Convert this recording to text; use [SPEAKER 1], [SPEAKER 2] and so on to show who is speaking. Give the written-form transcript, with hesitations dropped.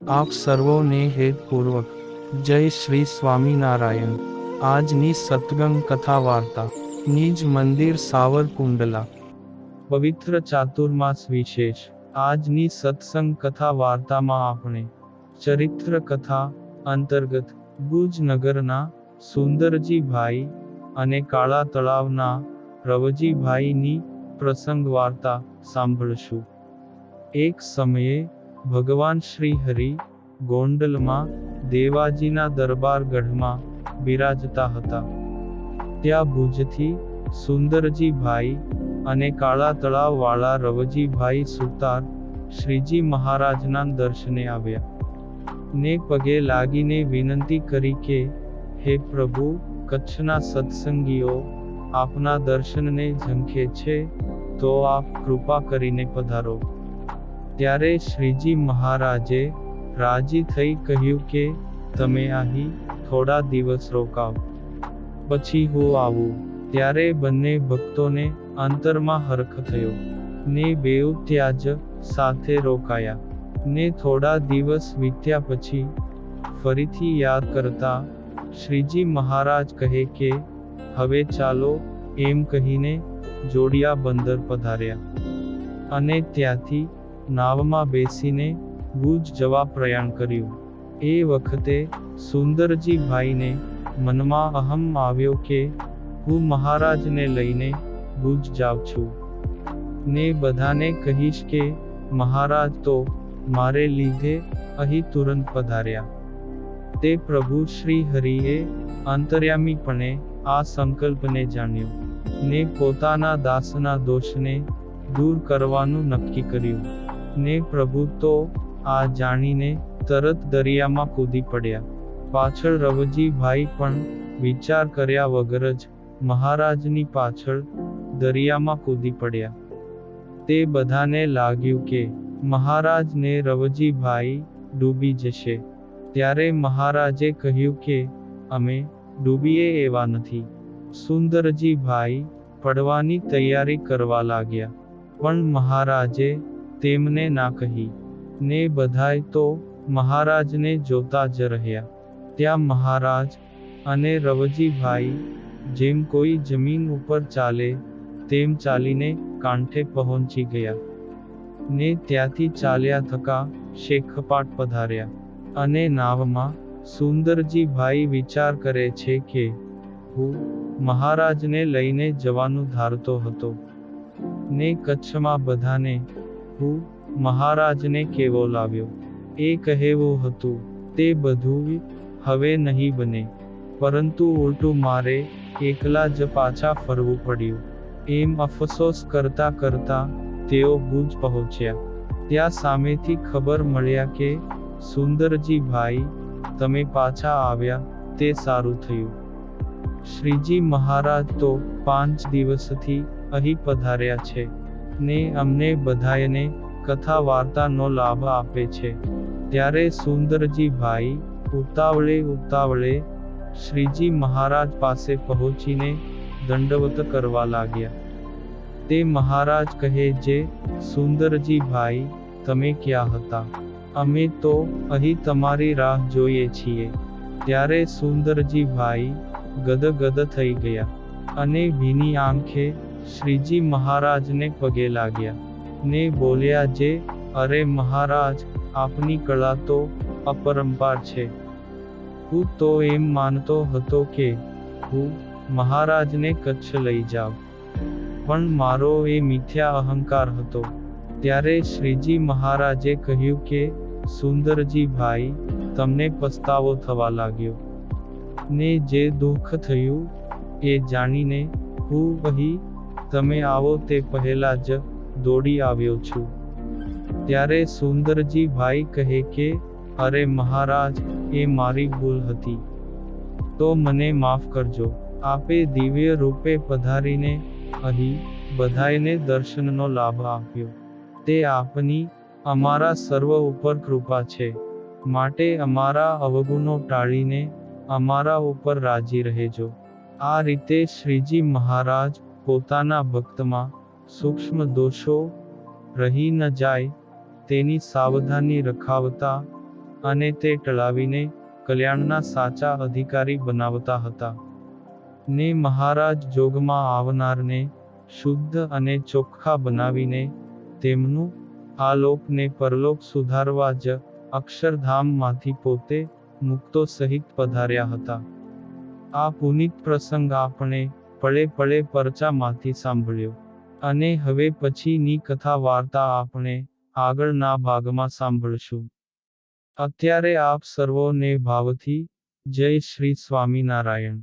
[SPEAKER 1] આપ સર્વોને હેતપૂર્વક જય શ્રી સ્વામિનારાયણ। આજની સત્સંગ કથા વાર્તા નિજ મંદિર સાવરકુંડલા પવિત્ર ચાતુર્માસ વિશેષ। આજની સત્સંગ કથા વાર્તામાં આપણે ચરિત્ર કથા અંતર્ગત ભુજ નગરના સુંદરજીભાઈ અને કાળા તળાવના રવજીભાઈની પ્રસંગ વાર્તા સાંભળશું। એક સમયે ભગવાન શ્રી હરિ ગોંડલમાં દેવાજીના દરબાર ગઢમાં બિરાજતા હતા। ત્યાં ભુજથી સુંદરજીભાઈ અને કાળા તળાવ વાળા રવજીભાઈ સુતાર શ્રીજી મહારાજના દર્શને આવ્યા ને પગે લાગીને વિનંતી કરી કે હે પ્રભુ, કચ્છના સત્સંગીઓ આપના દર્શનને ઝંખે છે તો આપ કૃપા કરીને પધારો। ત્યારે શ્રીજી મહારાજે રાજી થઈ કહ્યું કે તમે અહીં થોડા દિવસ રોકાવ, પછી હું આવું। ત્યારે બંને ભક્તોને અંતરમાં હર્ષ થયો ને બેઉ ત્યાં જ સાથે રોકાયા ને થોડા દિવસ વીત્યા પછી ફરીથી યાદ કરતા શ્રીજી મહારાજ કહે કે હવે ચાલો, એમ કહીને જોડિયા બંદર પધાર્યા અને ત્યાંથી નાવમાં બેસીને ભુજ જવા પ્રયાણ કર્યું। એ વખતે સુંદરજીભાઈને મનમાં અહમ આવ્યો કે હું મહારાજને લઈને ભુજ જાઉં છું ને બધાને કહીશ કે મહારાજ તો મારે લીધે અહીં તુરંત પધાર્યા। તે પ્રભુ શ્રી હરિએ અંતર્યામીપણે આ સંકલ્પને જાણ્યો ને પોતાના દાસના દોષને દૂર કરવાનું નક્કી કર્યું ને પ્રભુ તો આ જાણીને તરત દરિયામાં કૂદી પડ્યા। પાછળ રવજીભાઈ પણ વિચાર કર્યા વગર જ મહારાજની પાછળ દરિયામાં કૂદી પડ્યા। તે બધાને લાગ્યું કે મહારાજ ને રવજીભાઈ ડૂબી જશે। ત્યારે મહારાજે કહ્યું કે અમે ડૂબીએ એવા નથી। સુંદરજીભાઈ પડવાની તૈયારી કરવા લાગ્યા, પણ મહારાજે તેમને ના કહી ને બધાય તો મહારાજને જોતા જ રહ્યા। ત્યાં મહારાજ અને રવજીભાઈ જેમ કોઈ જમીન ઉપર ચાલે તેમ ચાલીને કાંઠે પહોંચી ગયા ને ત્યાંથી ચાલ્યા થકા શેખપાટ પધાર્યા અને નાવમાં સુંદરજીભાઈ વિચાર કરે છે કે હું મહારાજને લઈને જવાનું ધારતો હતો ને કચ્છમાં બધાને હું મહારાજને કેવો લાવ્યો એ કહેવું હતું, તે બધું હવે નહીં બને, પરંતુ ઉલટું મારે એકલા જ પાછા ફરવું પડ્યું। એમ અફસોસ કરતા કરતા તેઓ ભુજ પહોંચ્યા। ત્યાં સામેથી ખબર મળ્યા કે સુંદરજીભાઈ તમે પાછા આવ્યા તે સારું થયું। શ્રીજી મહારાજ તો 5 દિવસથી અહીં પધાર્યા છે ને અમને બધાયને કથા વાર્તાનો લાભ આપે છે। ત્યારે સુંદરજીભાઈ ઉતાવળે શ્રીજી મહારાજ પાસે પહોંચીને દંડવત કરવા લાગ્યા। તે મહારાજ કહે, જે સુંદરજીભાઈ તમે ક્યાં હતા? અમે તો અહીં તમારી રાહ જોઈએ છીએ। ત્યારે સુંદરજીભાઈ ગદગદ થઈ ગયા અને ભીની આંખે શ્રીજી મહારાજને પગે લાગ્યા ને બોલ્યા, જે અરે મહારાજ, આપની કળા તો અપરંપાર છે। હું તો એમ માનતો હતો કે હું મહારાજને કચ્છ લઈ જાઉં, પણ મારો એ મિથ્યા અહંકાર હતો। ત્યારે શ્રીજી મહારાજે કહ્યું કે સુંદરજીભાઈ, તમને પસ્તાવો થવા લાગ્યો ને જે દુઃખ થયું એ જાણીને હું અહીં તમે આવો તે પહેલા જ દોડી આવ્યો છું। ત્યારે સુંદરજીભાઈ કહે કે અરે મહારાજ, એ મારી ભૂલ હતી, તો મને માફ કરજો। આપે દિવ્ય રૂપે પધારીને અહીં બધાયને દર્શનનો લાભ આપ્યો, તે આપની અમારા સર્વ ઉપર કૃપા છે, માટે અમારા અવગુણો ટાળીને અમારા ઉપર રાજી રહેજો। આ રીતે શ્રીજી મહારાજ પોતાના ભક્તમાં સૂક્ષ્મ દોષો રહી ન જાય તેની સાવધાની રખાવતા અને તે ટળાવીને કલ્યાણના સાચા અધિકારી બનાવતા હતા. ને મહારાજ જોગમાં આવનારને શુદ્ધ અને ચોખ્ખા બનાવીને તેમનું આલોક ને પરલોક સુધારવા જ અક્ષરધામમાંથી પોતે મુક્તો સહિત પધાર્યા હતા. આ પુનિત પ્રસંગ આપણે પળે પળે પરચામાંથી સાંભળ્યો. અને હવે પછીની કથા વાર્તા આપણે આગળના ભાગમાં સાંભળશું. અત્યારે આપ સર્વોને ભાવથી જય શ્રી સ્વામિનારાયણ.